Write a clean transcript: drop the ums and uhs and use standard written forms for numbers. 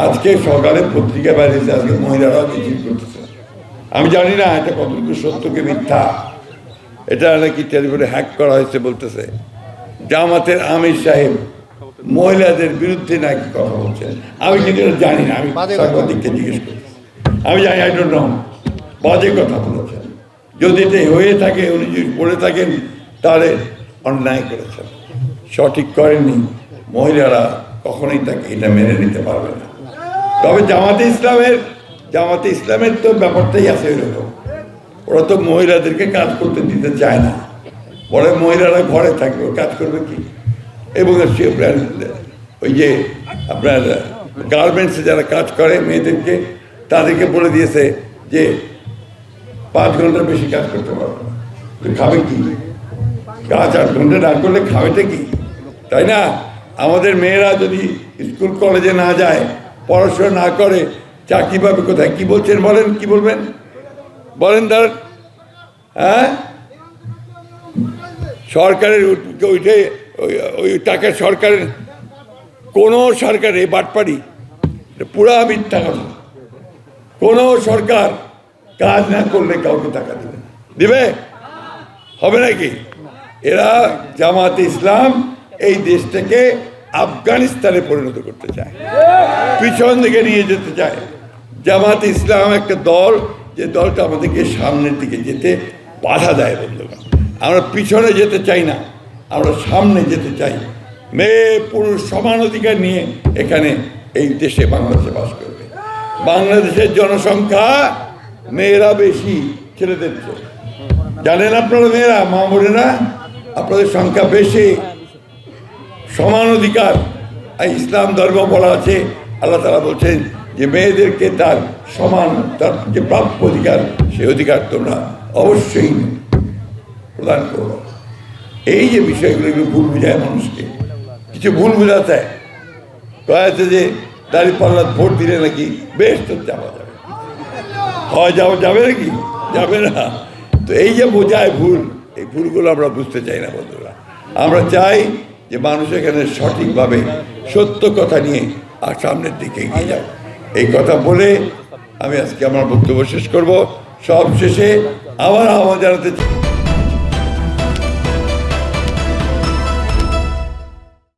আজকে সকালে পত্রিকা বেরিয়েছে, আজকে মহিলারাও মিছিল করতেছে। আমি জানি না এটা কতটুকু সত্যকে মিথ্যা। এটা নাকি টেলিফোনে হ্যাক করা হয়েছে বলতেছে। জামাতের আমির সাহেব মহিলাদের বিরুদ্ধে নাকি কথা বলছেন। আমি কিন্তু এটা জানি না, আমি সাংবাদিককে জিজ্ঞেস করি, আমি জানি, আই ডোন্ট নো, বাজে কথা বলেছেন। যদি এটা হয়ে থাকে, উনি যদি বলে থাকেন, তাহলে অন্যায় করেছেন, সঠিক করেননি। মহিলারা কখনোই তাকে এটা মেনে নিতে পারবে না। তবে জামাতে ইসলামের তো ব্যাপারটাই আছে এরকম, ওরা তো মহিলাদেরকে কাজ করতে দিতে চায় না, বলে মহিলারা ঘরে থাকবে, কাজ করবে কি। এবং ওই যে আপনার গার্মেন্টসে যারা কাজ করে মেয়েদেরকে, তাদেরকে বলে দিয়েছে যে 5 ঘন্টার বেশি কাজ করতে পারবে না। খাবে কি? কাজ 8 ঘন্টা না করলে খাবেটা কি? তাই না? আমাদের মেয়েরা যদি স্কুল কলেজে না যায়, পড়াশোনা না করে, চাকরি পাবে কোথায়? কি বলছেন বলেন, কি বলবেন বলেন তার? হ্যাঁ, সরকারের ওইটা ওই টাকা সরকারের, কোনো সরকারে বাটপাড়ি, পুরা মিথ্যা কথা। কোনো সরকার কাজ না করলে কাউকে টাকা দিবে হবে নাকি? এরা জামাতে ইসলাম এই দেশটাকে আফগানিস্তানে পরিণত করতে চায়, পিছন দিকে নিয়ে যেতে চায়। জামাতে ইসলাম একটা দল, যে দলটা আমাদেরকে সামনের দিকে যেতে বাধা দেয়। বন্ধুগণ, আমরা পিছনে যেতে চাই না, আমরা সামনে যেতে চাই। মেয়ে পুরুষ সমান অধিকার নিয়ে এখানে এই দেশে বাংলাদেশে বাস করবে। বাংলাদেশের জনসংখ্যা মেয়েরা বেশি ছেলেদের চেয়ে, জানেন আপনারা? মেয়েরা, মা বোনেরা, আপনাদের সংখ্যা বেশি। সমান অধিকার ইসলাম ধর্ম বলা আছে, আল্লাহ তাআলা বলছেন যে মেয়েদেরকে তার সমান, তার যে প্রাপ্য অধিকার, সেই অধিকার তোমরা অবশ্যই প্রদান করো। এই যে বিষয়গুলো, এগুলো ভুল বোঝায় মানুষকে, কিছু ভুল বোঝাতে কয়েছে যে দাঁড়িপাল্লা ভোট দিলে নাকি বেশ তো যাওয়া যাবে, হয় যাবে নাকি? যাবে না। তো এই যে বোঝায় ভুল, এই ভুলগুলো আমরা বুঝতে চাই না বন্ধুরা। আমরা চাই যে মানুষ এখানে সঠিকভাবে সত্য কথা নিয়ে আর সামনের দিকে এগিয়ে যাও। এই কথা বলে আমি আজকে আমার বক্তব্য শেষ করব। সব শেষে আবার আহ্বান জানাতে চাই।